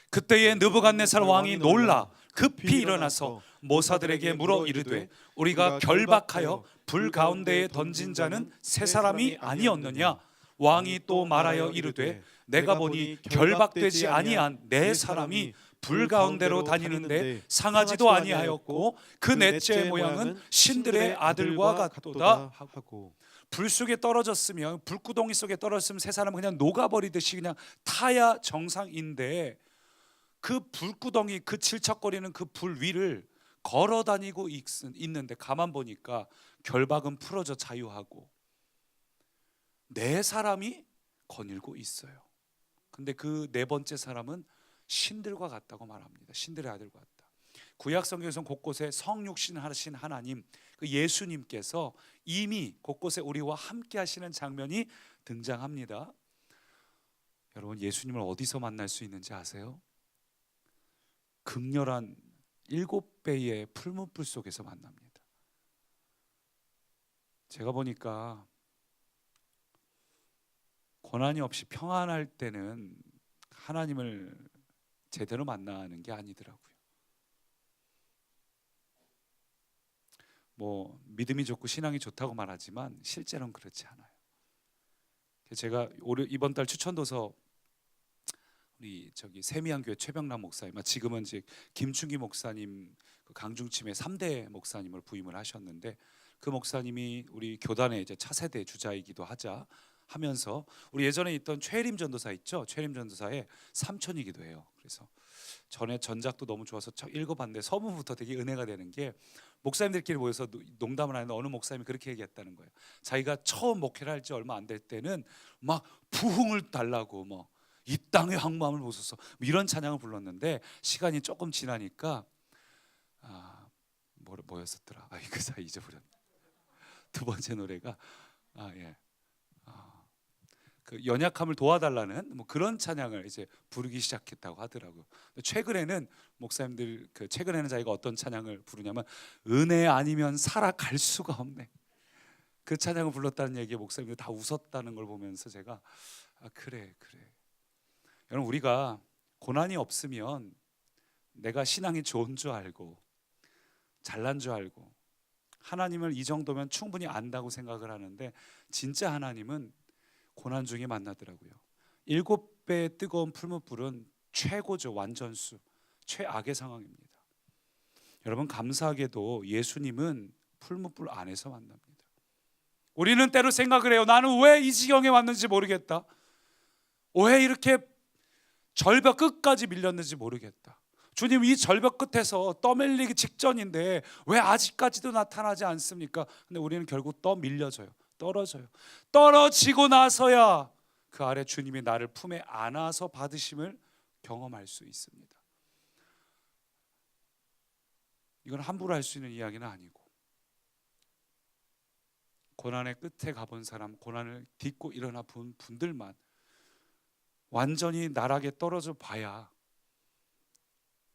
그때에 느부갓네살 왕이 놀라 급히 일어나서 모사들에게 물어 이르되 우리가 결박하여 불 가운데에 던진 자는 세 사람이 아니었느냐? 왕이 또 말하여 이르되 내가 보니 결박되지 아니한 네 사람이 불 가운데로 다니는데 상하지도 아니하였고 그 넷째 모양은 신들의 아들과 같도다 하고. 불 속에 떨어졌으면, 불구덩이 속에 떨어졌으면 세 사람은 그냥 녹아버리듯이 그냥 타야 정상인데 그 불구덩이, 그 질척거리는 그 불 위를 걸어 다니고 있는데 가만 보니까 결박은 풀어져 자유하고 네 사람이 거닐고 있어요. 근데 그 네 번째 사람은 신들과 같다고 말합니다. 신들의 아들과 같다. 구약 성경에서 곳곳에 성육신 하신 하나님, 그 예수님께서 이미 곳곳에 우리와 함께 하시는 장면이 등장합니다. 여러분, 예수님을 어디서 만날 수 있는지 아세요? 극렬한 7배의 풀무불 속에서 만납니다. 제가 보니까 고난이 없이 평안할 때는 하나님을 제대로 만나는 게 아니더라고요. 뭐 믿음이 좋고 신앙이 좋다고 말하지만 실제로는 그렇지 않아요. 제가 이번 달 추천도서 우리 세미안교회 최병남 목사님, 지금은 이제 김충기 목사님, 그 강중침의 3대 목사님을 부임을 하셨는데, 그 목사님이 우리 교단의 이제 차세대 주자이기도 하면서 우리 예전에 있던 최림 전도사 있죠? 최림 전도사의 삼촌이기도 해요. 그래서 전에 전작도 너무 좋아서 읽어봤는데 서문부터 되게 은혜가 되는 게, 목사님들끼리 모여서 농담을 하는데 어느 목사님이 그렇게 얘기했다는 거예요. 자기가 처음 목회를 할지 얼마 안 될 때는 막 부흥을 달라고 뭐 이 땅의 항마음을 보소서 이런 찬양을 불렀는데, 시간이 조금 지나니까 뭐였었더라? 그 사이 잊어버렸네. 두 번째 노래가 그 연약함을 도와달라는 뭐 그런 찬양을 이제 부르기 시작했다고 하더라고요. 최근에는 목사님들 최근에는 자기가 어떤 찬양을 부르냐면 은혜 아니면 살아갈 수가 없네. 그 찬양을 불렀다는 얘기에 목사님들 다 웃었다는 걸 보면서 제가 그래. 여러분, 우리가 고난이 없으면 내가 신앙이 좋은 줄 알고 잘난 줄 알고 하나님을 이 정도면 충분히 안다고 생각을 하는데, 진짜 하나님은 고난 중에 만나더라고요. 7배의 뜨거운 풀무불은 최고죠. 완전수, 최악의 상황입니다. 여러분, 감사하게도 예수님은 풀무불 안에서 만납니다. 우리는 때로 생각을 해요. 나는 왜 이 지경에 왔는지 모르겠다. 왜 이렇게 절벽 끝까지 밀렸는지 모르겠다. 주님, 이 절벽 끝에서 떠밀리기 직전인데 왜 아직까지도 나타나지 않습니까? 근데 우리는 결국 떠밀려져요. 떨어지고 나서야 그 아래 주님이 나를 품에 안아서 받으심을 경험할 수 있습니다. 이건 함부로 할 수 있는 이야기는 아니고, 고난의 끝에 가본 사람, 고난을 딛고 일어나 본 분들만 완전히 나락에 떨어져 봐야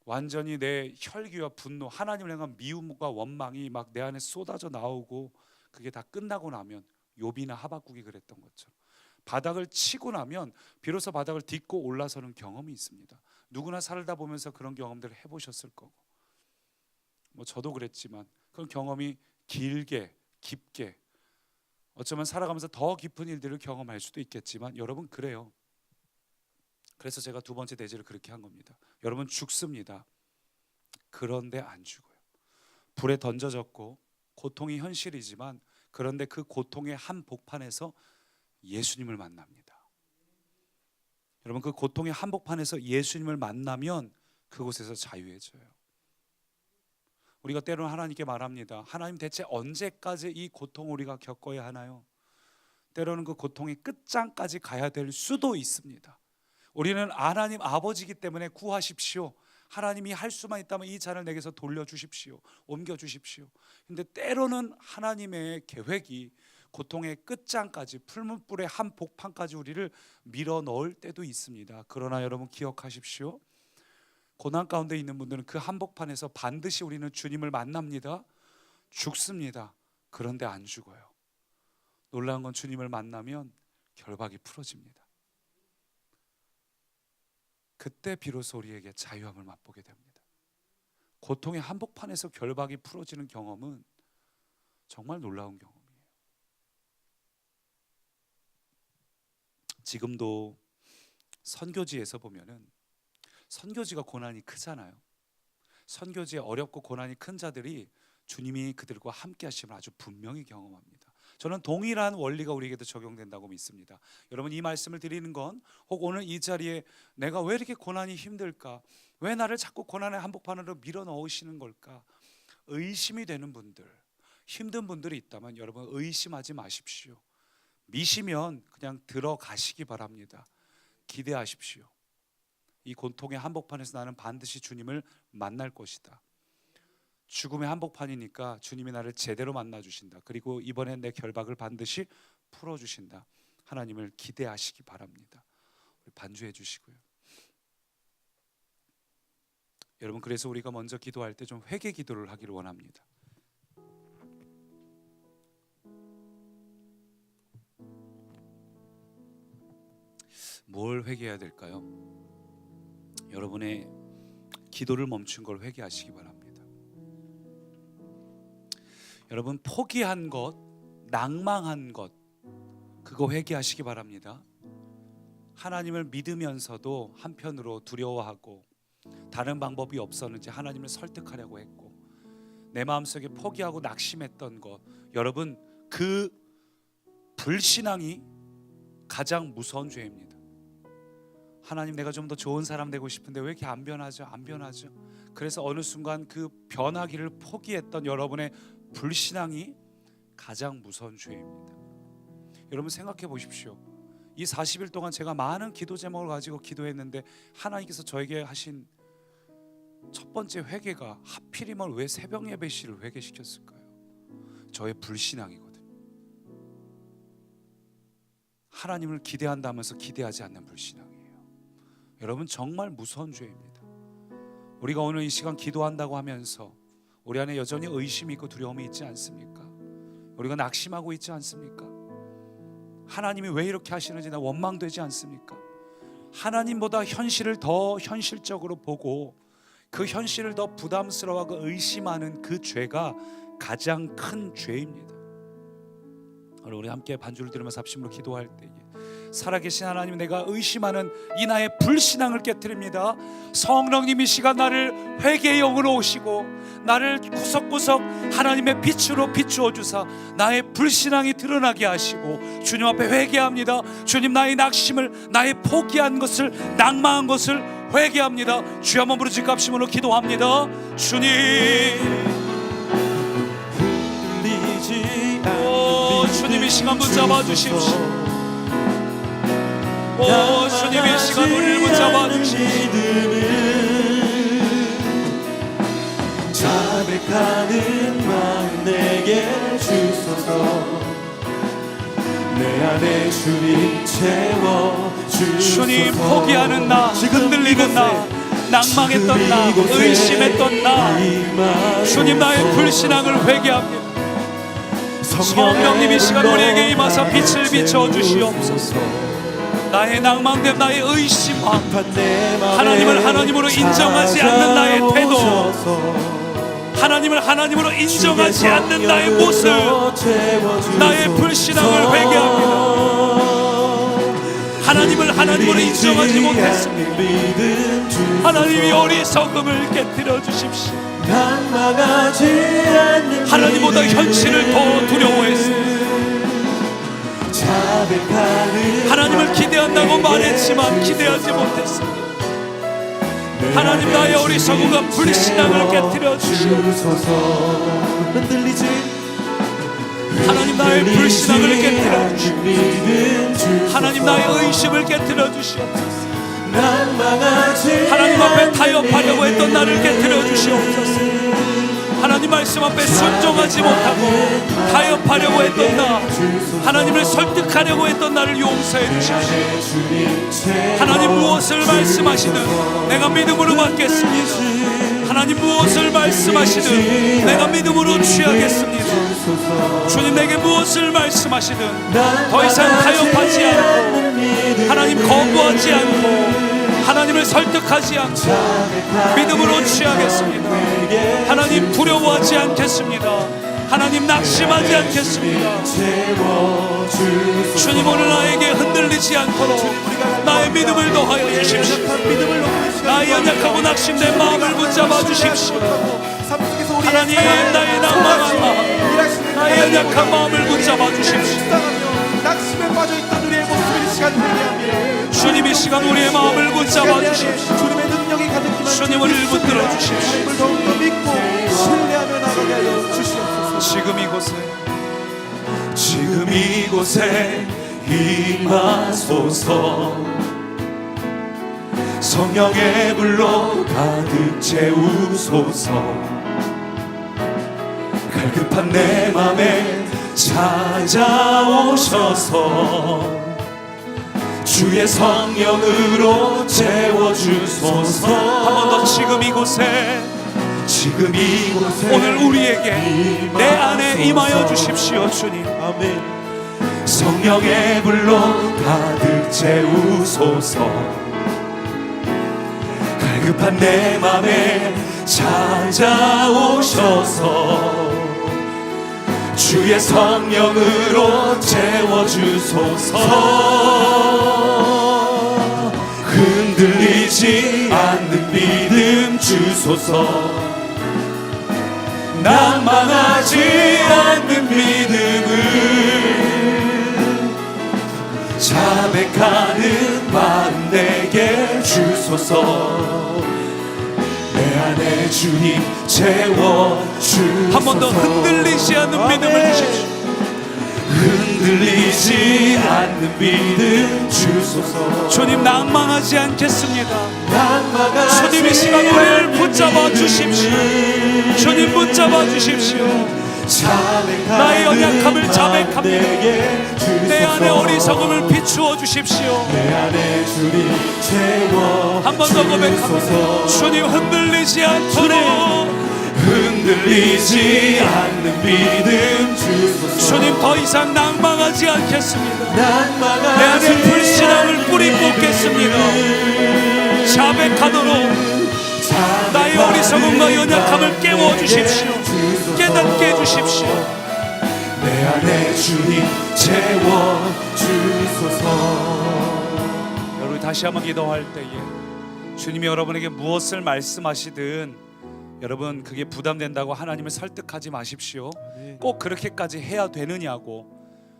완전히 내 혈기와 분노, 하나님을 향한 미움과 원망이 막 내 안에 쏟아져 나오고, 그게 다 끝나고 나면 욥이나 하박국이 그랬던 것처럼 바닥을 치고 나면 비로소 바닥을 딛고 올라서는 경험이 있습니다. 누구나 살다 보면서 그런 경험들을 해보셨을 거고, 뭐 저도 그랬지만 그런 경험이 길게 깊게 어쩌면 살아가면서 더 깊은 일들을 경험할 수도 있겠지만, 여러분 그래요. 그래서 제가 두 번째 대지를 그렇게 한 겁니다. 여러분, 죽습니다. 그런데 안 죽어요. 불에 던져졌고 고통이 현실이지만, 그런데 그 고통의 한복판에서 예수님을 만납니다. 여러분, 그 고통의 한복판에서 예수님을 만나면 그곳에서 자유해져요. 우리가 때로는 하나님께 말합니다. 하나님, 대체 언제까지 이 고통을 우리가 겪어야 하나요? 때로는 그 고통의 끝장까지 가야 될 수도 있습니다. 우리는 하나님 아버지이기 때문에 구하십시오. 하나님이 할 수만 있다면 이 잔을 내게서 돌려주십시오. 옮겨주십시오. 근데 때로는 하나님의 계획이 고통의 끝장까지, 풀무불의 한복판까지 우리를 밀어 넣을 때도 있습니다. 그러나 여러분 기억하십시오. 고난 가운데 있는 분들은 그 한복판에서 반드시 우리는 주님을 만납니다. 죽습니다. 그런데 안 죽어요. 놀라운 건 주님을 만나면 결박이 풀어집니다. 그때 비로소 우리에게 자유함을 맛보게 됩니다. 고통의 한복판에서 결박이 풀어지는 경험은 정말 놀라운 경험이에요. 지금도 선교지에서 보면은, 선교지가 고난이 크잖아요. 선교지에 어렵고 고난이 큰 자들이 주님이 그들과 함께 하심을 아주 분명히 경험합니다. 저는 동일한 원리가 우리에게도 적용된다고 믿습니다. 여러분, 이 말씀을 드리는 건, 혹 오늘 이 자리에 내가 왜 이렇게 고난이 힘들까, 왜 나를 자꾸 고난의 한복판으로 밀어 넣으시는 걸까? 의심이 되는 분들, 힘든 분들이 있다면 여러분 의심하지 마십시오. 미시면 그냥 들어가시기 바랍니다. 기대하십시오. 이 고통의 한복판에서 나는 반드시 주님을 만날 것이다. 죽음의 한복판이니까 주님이 나를 제대로 만나 주신다. 그리고 이번엔 내 결박을 반드시 풀어 주신다. 하나님을 기대하시기 바랍니다. 우리 반주해 주시고요. 여러분, 그래서 우리가 먼저 기도할 때 좀 회개 기도를 하기를 원합니다. 뭘 회개해야 될까요? 여러분의 기도를 멈춘 걸 회개하시기 바랍니다. 여러분, 포기한 것, 낭망한 것, 그거 회개하시기 바랍니다. 하나님을 믿으면서도 한편으로 두려워하고 다른 방법이 없었는지 하나님을 설득하려고 했고 내 마음속에 포기하고 낙심했던 것, 여러분 그 불신앙이 가장 무서운 죄입니다. 하나님, 내가 좀 더 좋은 사람 되고 싶은데 왜 이렇게 안 변하죠? 안 변하죠? 그래서 어느 순간 그 변하기를 포기했던 여러분의 불신앙이 가장 무서운 죄입니다. 여러분 생각해 보십시오. 이 40일 동안 제가 많은 기도 제목을 가지고 기도했는데 하나님께서 저에게 하신 첫 번째 회개가 하필이면 왜 새벽 예배 시를 회개시켰을까요? 저의 불신앙이거든요. 하나님을 기대한다면서 기대하지 않는 불신앙이에요. 여러분 정말 무서운 죄입니다. 우리가 오늘 이 시간 기도한다고 하면서 우리 안에 여전히 의심이 있고 두려움이 있지 않습니까? 우리가 낙심하고 있지 않습니까? 하나님이 왜 이렇게 하시는지 나 원망되지 않습니까? 하나님보다 현실을 더 현실적으로 보고 그 현실을 더 부담스러워하고 의심하는 그 죄가 가장 큰 죄입니다. 오늘 우리 함께 반주를 들으면서 합심으로 기도할 때에 살아계신 하나님, 내가 의심하는 이 나의 불신앙을 깨트립니다. 성령님 이 시간 나를 회개의 영으로 오시고 나를 구석구석 하나님의 빛으로 비추어 주사 나의 불신앙이 드러나게 하시고 주님 앞에 회개합니다. 주님, 나의 낙심을, 나의 포기한 것을, 낭망한 것을 회개합니다. 주여 한번 부르짖고 합심으로 기도합니다. 주님, 오 주님 이 시간 붙잡아 주십시오. 오 주님 이 시간 우리를 붙잡아 주십시오. 자백하는 마음 내게 주소서. 내 안에 주님 채워 주소서. 주님, 포기하는 나, 흔들리는 나, 낭망했던 나, 의심했던 나, 주님 나의 불신앙을 회개합니다. 성령님 이 시간 우리에게 임하사 빛을 비춰 주시옵소서. 나의 낭망됨, 나의 의심함, 하나님을 하나님으로 인정하지 않는 나의 태도, 하나님을 하나님으로 인정하지 않는 나의 모습, 나의 불신앙을 회개합니다. 하나님을 하나님으로 인정하지 못했습니다. 하나님이 어리석음을 깨뜨려 주십시오. 하나님보다 현실을 더 두려워했습니다. 하나님을 기대한다고 말했지만 기대하지 못했습니다. 하나님, 나의 어리석음과 불신앙을 깨뜨려 주시옵소서. 흔들리지 하나님, 나의 불신앙을 깨뜨려 주시옵소서. 하나님, 나의 의심을 깨뜨려 주시옵소서. 하나님 앞에 타협하려고 했던 나를 깨뜨려 주시옵소서. 하나님 말씀 앞에 순종하지 못하고 타협하려고 했던 나, 하나님을 설득하려고 했던 나를 용서해 주십시오. 하나님, 무엇을 말씀하시든 내가 믿음으로 받겠습니다. 하나님, 무엇을 말씀하시든 내가 믿음으로 취하겠습니다. 주님, 내게 무엇을 말씀하시든 더 이상 타협하지 않고 하나님 거부하지 않고 하나님을 설득하지 않고 믿음으로 취하겠습니다. 하나님, 두려워하지 않겠습니다. 하나님, 낙심하지 않겠습니다. 주님, 오늘 나에게 흔들리지 않도록 나의 믿음을 더하여 주십시오. 나의 연약하고 낙심된 마음을 붙잡아 주십시오. 하나님, 나의 낭만한 마음, 나의 연약한 마음을 붙잡아 주십시오. 낙심에 빠져있던 우리의 모습을 이 시간 회개합니다. 주님, 이 시간 우리의 마음을 붙잡아 주십시오. 주님의 능력이 가득히 주님을 붙들어 주십시오. 하나님을 더욱더 믿고 신뢰하며 나가게 하여 주시옵소서. 지금 이곳에 임하소서. 성령의 불로 가득 채우소서. 갈급한 내 맘에 찾아오셔서 주의 성령으로 채워주소서. 한 번 더. 지금 이곳에 오늘 우리에게 내 안에 임하여 주십시오. 주님, 아멘. 성령의 불로 가득 채우소서. 갈급한 내 맘에 찾아오셔서 주의 성령으로 채워주소서. 흔들리지 않는 믿음 주소서. 낭망하지 않는 믿음을 자백하는 마음 내게 주소서. 내 안에 주님 채워주소서. 한 번 더. 흔들리지 않는 믿음을 주십시오. 흔들리지 않는 믿음 주소서. 주님, 낭망하지 않겠습니다. 주님, 이 시간 우리를 붙잡아 주십시오. 주님, 붙잡아 주십시오. 나의 연약함을 자백합니다. 내 안에 어리석음을 비추어 주십시오. 한 번 더 고백합니다. 주님, 흔들리지 않도록 흔들리지 않는 믿음 주소서. 주님, 더 이상 낭망하지 않겠습니다. 내 안에 불신앙을 뿌리 뽑겠습니다. 자백하도록 나의 어리석음과 연약함을 깨워주십시오. 깨닫게 해주십시오. 내 안에 주님 채워주소서. 여러분, 다시 한번 기도할 때에 주님이 여러분에게 무엇을 말씀하시든 여러분, 그게 부담된다고 하나님을 설득하지 마십시오. 꼭 그렇게까지 해야 되느냐고,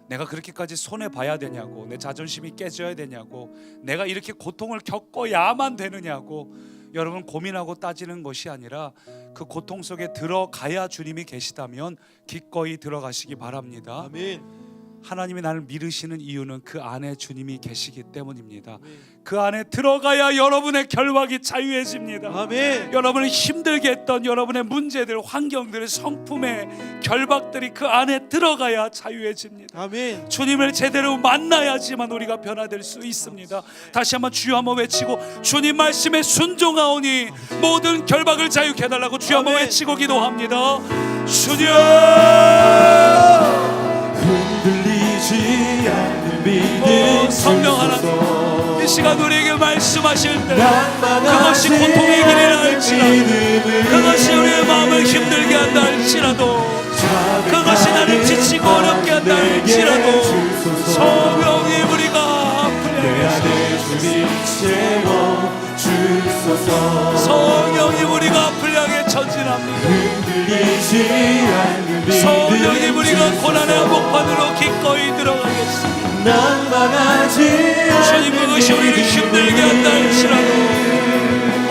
내가 그렇게까지 손해봐야 되냐고, 내 자존심이 깨져야 되냐고, 내가 이렇게 고통을 겪어야만 되느냐고 여러분 고민하고 따지는 것이 아니라 그 고통 속에 들어가야 주님이 계시다면 기꺼이 들어가시기 바랍니다. 아멘. 하나님이 나를 믿으시는 이유는 그 안에 주님이 계시기 때문입니다. 그 안에 들어가야 여러분의 결박이 자유해집니다. 아멘. 여러분을 힘들게 했던 여러분의 문제들, 환경들, 성품의 결박들이 그 안에 들어가야 자유해집니다. 아멘. 주님을 제대로 만나야지만 우리가 변화될 수 있습니다. 다시 한번 주여 한번 외치고, 주님 말씀에 순종하오니 모든 결박을 자유케 해달라고 주여 한번 외치고 기도합니다. 주님, 흔들리지 않는 믿음 성령 하나님, 이 시간 우리에게 말씀하실 때 그것이 고통의 길이라 할지라도, 그것이 우리의 마음을 힘들게 한다 할지라도, 그것이 나를 지치고 어렵게 한다 할지라도 성령님, 우리가 아프게 하시옵소서. 성령님, 우리가 아프게 하게 전진합니다. 성령님, 우리가 고난의 한복판으로 기꺼이 들어가겠습니다. 주님, 그것이 우리를 힘들게 한다 할지라도,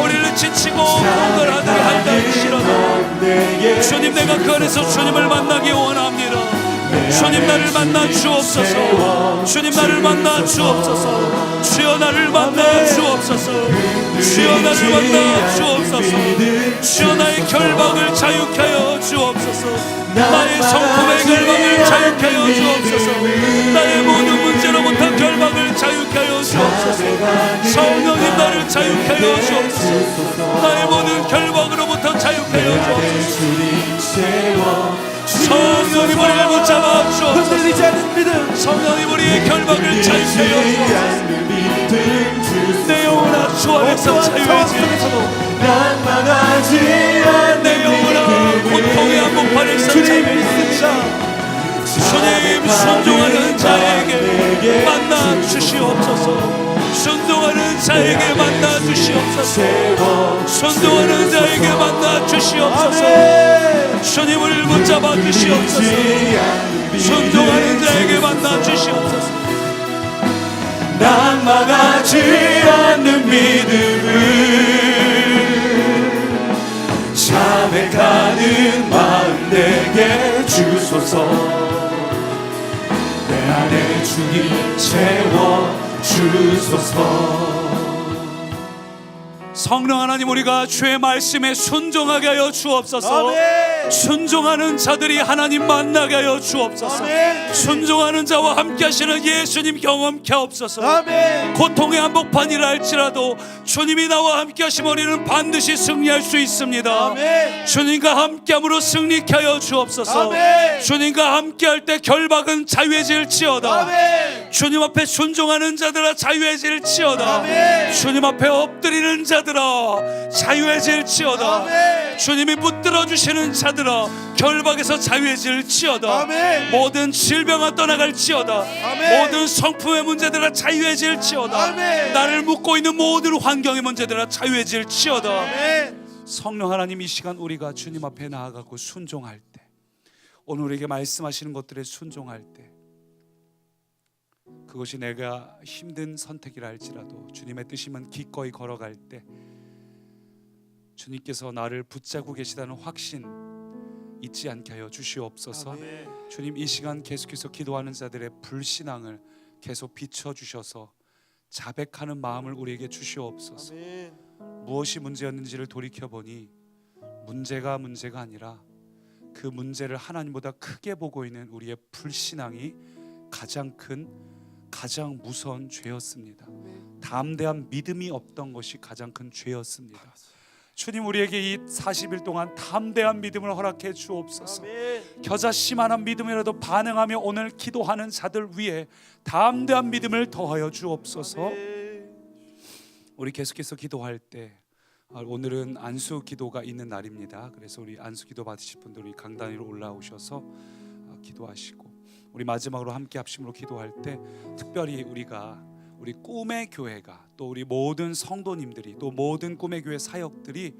우리를 지치고 공갈하게 한다 할지라도, 주님, 내가 그 안에서 주님을 만나기 원합니다. 주님, 나를 만나 주옵소서. 주님, 나를 만나 주옵소서. 주여, 나를 만나 주옵소서. 주여, 나를 만나 주옵소서. 주여, 나의 결박을 자유케 하여 주옵소서. 나의 성품의 결박을 자유케 하여 주옵소서. 나의 모든 문제로부터 결박을 자유케 하여 주옵소서. 성령님, 나를 자유케 하여 주옵소서. 나의 모든 결박으로부터 자유케 하여 주옵소서. 성령님, 우리를 붙잡아 주옵소서. 성령님, 우리의 결박을 자유케 하여 주옵소서. 내 영혼아, 주 안에서 자유해지소서. 내 영혼아, 고통의 한복판에서 자유해지소서. 주님, 순종하는 자에게 만나 주시옵소서. 순종하는 자에게 만나 주시옵소서. 순종하는 자에게 만나 주시옵소서. 주님을 붙잡아 주시옵소서. 순종하는 자에게 만나 주시옵소서. 낭망하지 않는 믿음을 자백하는 마음 내게 주소서. 내 안에 주님 채워 주소서. 성령 하나님, 우리가 주의 말씀에 순종하게 하여 주옵소서. 아멘. 순종하는 자들이 하나님 만나게 하여 주옵소서. 아멘. 순종하는 자와 함께 하시는 예수님 경험케 하옵소서. 아멘. 고통의 한복판이라 할지라도 주님이 나와 함께 하시면 우리는 반드시 승리할 수 있습니다. 아멘. 주님과 함께함으로 승리케 하여 주옵소서. 아멘. 주님과 함께할 때 결박은 자유해질지어다. 아멘. 주님 앞에 순종하는 자들아 자유해질지어다. 아멘. 주님 앞에 엎드리는 자들아 자유해질지어다. 아멘. 주님이 붙들어 주시는 자들아 결박에서 자유해질지어다. 아멘. 모든 질병아 떠나갈지어다. 아멘. 모든 성품의 문제들아 자유해질지어다. 아멘. 나를 묶고 있는 모든 환경의 문제들아 자유해질지어다. 아멘. 성령 하나님, 이 시간 우리가 주님 앞에 나아가고 순종할 때, 오늘 우리에게 말씀하시는 것들에 순종할 때, 그것이 내가 힘든 선택이라 할지라도 주님의 뜻이면 기꺼이 걸어갈 때 주님께서 나를 붙잡고 계시다는 확신 잊지 않게 하여 주시옵소서. 아멘. 주님, 이 시간 계속해서 기도하는 자들의 불신앙을 계속 비춰주셔서 자백하는 마음을 우리에게 주시옵소서. 아멘. 무엇이 문제였는지를 돌이켜보니 문제가 아니라 그 문제를 하나님보다 크게 보고 있는 우리의 불신앙이 가장 큰, 가장 무서운 죄였습니다. 담대한 믿음이 없던 것이 가장 큰 죄였습니다. 주님, 우리에게 이 40일 동안 담대한 믿음을 허락해 주옵소서. 아멘. 겨자씨만한 믿음이라도 반응하며 오늘 기도하는 자들 위에 담대한 믿음을 더하여 주옵소서. 아멘. 우리 계속해서 기도할 때, 오늘은 안수 기도가 있는 날입니다. 그래서 우리 안수 기도 받으실 분들이 강단 위로 올라오셔서 기도하시고, 우리 마지막으로 함께 합심으로 기도할 때 특별히 우리 꿈의 교회가, 또 우리 모든 성도님들이, 또 모든 꿈의 교회 사역들이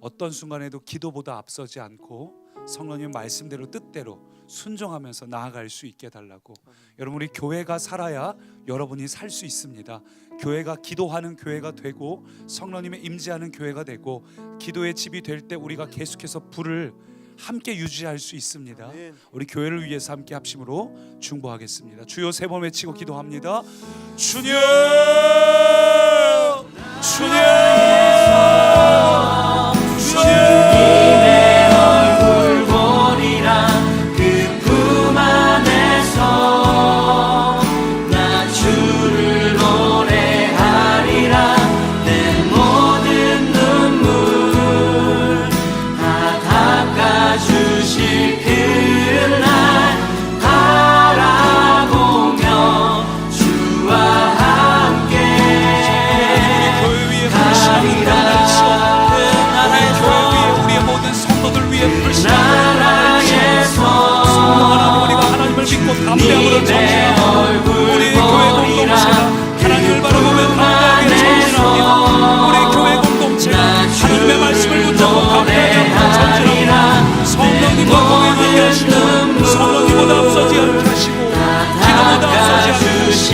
어떤 순간에도 기도보다 앞서지 않고 성령님 말씀대로 뜻대로 순종하면서 나아갈 수 있게 해달라고. 여러분, 우리 교회가 살아야 여러분이 살 수 있습니다. 교회가 기도하는 교회가 되고 성령님의 임재하는 교회가 되고 기도의 집이 될 때 우리가 계속해서 불을 함께 유지할 수 있습니다. 아멘. 우리 교회를 위해서 함께 합심으로 중보하겠습니다. 주여, 세 번 외치고 기도합니다. 주님, 주님, 주님의 얼굴 보리라. 그 품 안에서 나 주를 노래하리라. 내 모든 눈물 다 닦아주실 그날 바라보며 주와 함께 교회 위에 불신앙이 일어날지어다. 우리 교회 위에 우리의 모든 성도들 위에 불신앙이 일어날지어다. 성령 하나님, 우리가 하나님을 믿고 담대함으로 전진하고 우리의 교회 공동체가 하나님을 바라보며 담대하게 전진합니다. 우리의 교회 공동체가 하나님의 말씀을 붙잡고 담대하게 전진합니다. 성령님과 공행하게 하시고 성령님보다 앞서지 않게 하시고 기도보다 앞서지 않게 하시고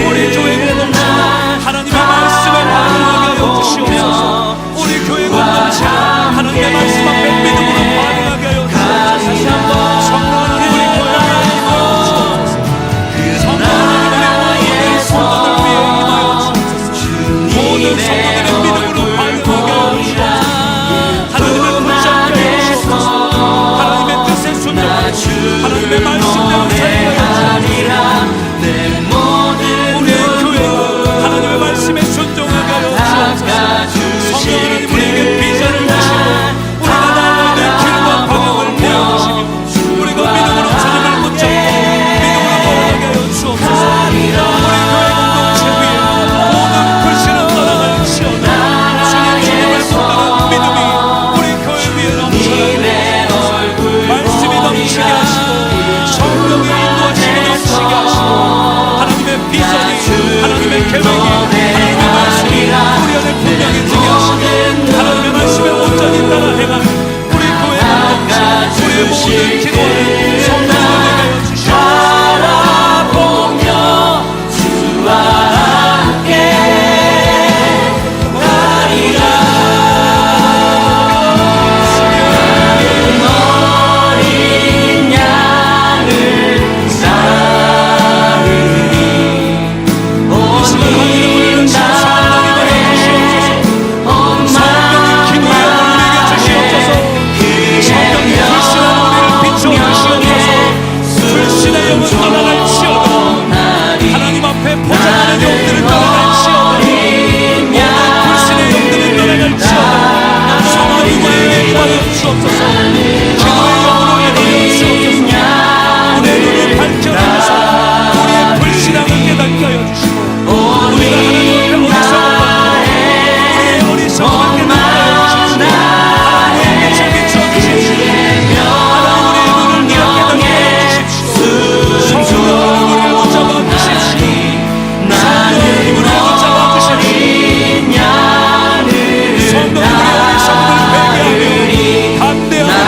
우리 교회 공동체가 하나님의 말씀에 반응하게 하여 주시옵소서. 우리 교회 공동체가 하나님의 말씀 앞에 믿음으로 반응하게 하여 주시옵소서. 성령 하나님, 우리 교회에 임하여 주옵소서. 성령 하나님, 우리 모든 성도들 위해 임하여 주옵소서. 모든 성도들의 믿음으로 반응하게 하여 주옵소서. 하나님을 붙잡게 하여 주옵소서. 하나님의 뜻에 순종하여 하나님의 말씀대로 살게 하여 주옵소서. 우리의 교회가 하나님의 말씀에 순종하게 하여 주옵소서. 성령 하나님, 우리에게 비전을 주시고 우리가 나아가는 길과 방향을 보여주시고 우리가 믿음으로 주님을 붙잡고 믿음으로 걸어가게 하여 주옵소서. 우리 교회 공동체 위에 모든 불신은 떠나갈지어다. 주님을 붙드는 믿음이 우리 교회 위에 넘쳐나게 하옵소서. 말씀이 넘치게 하시고 성령의 인도하심이 넘치게 하시고 하나님의 비전이, 하나님의 계획이, 하나님의 말씀이 우리 안에 분명해지게 하시고 하나님의 말씀에 온전히 따라 행하는 우리 교회 공동체, 우리의 모든 기도를 성령으로 되게 하여 주시옵소서. 바라보며 주와 함께 가리라. 주옵소서. 기도의 영으로 인도하여 주옵소서. 우리의 눈을 밝혀주셔서 우리의 불신앙을 깨닫게 하여 주시고 우리가 하나님 앞에 어리석은 어리석음을 깨닫게 하여 주십시오. 하나님 우리에게 비춰 주십시오. 하나님 우리의 눈을 깨닫게 하여 주십시오. 성령으로 우리를 붙잡아 주십시오. 성령으로 우리를 붙잡아 주십시오. 성령으로 우리의 어리석음을 회개하며 담대하게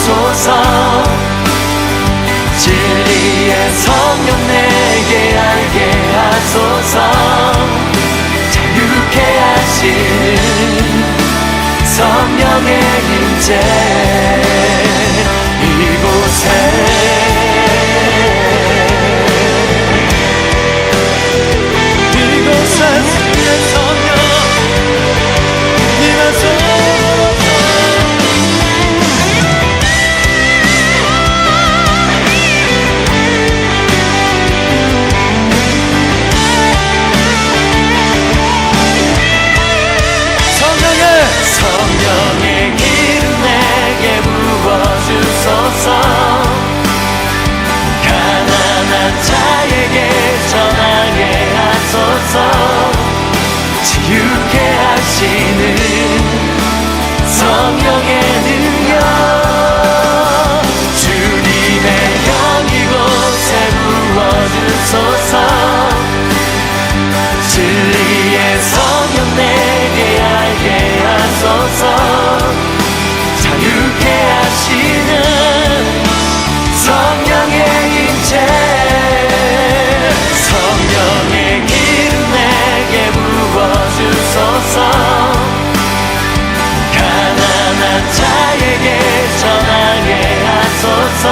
주소서 진리의 성령 내게 알게 하소서 자유케 하시는 성령의 임재 이곳에 주의 성령 임하소서 성령의 기름 내게 부어주소서 가난한 자에게 전하게 하소서 지우게 하시는 성령의 능력 주님의 영 이곳에 부어주소서 진리의 성령 내게 알게 하소서 자유케 하시는 성령의 임재 성령의 기름 내게 부어주소서 가난한 자에게 전하게 하소서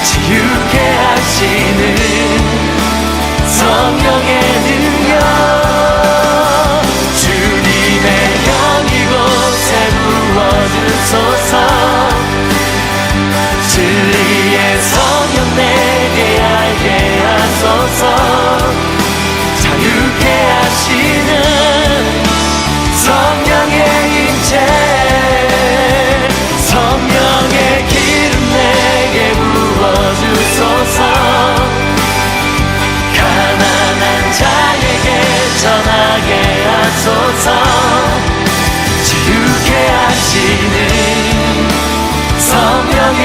지우게 하시는 성령의 능력 주님의 영 이곳에 부어주소서 진리의 성령 내게 알게 하소서 자유케 하시는 성령의 임재 성령의 기름 내게 부어주소서 가난한 자에게 전하게 하소서 지우게 하시는 성령의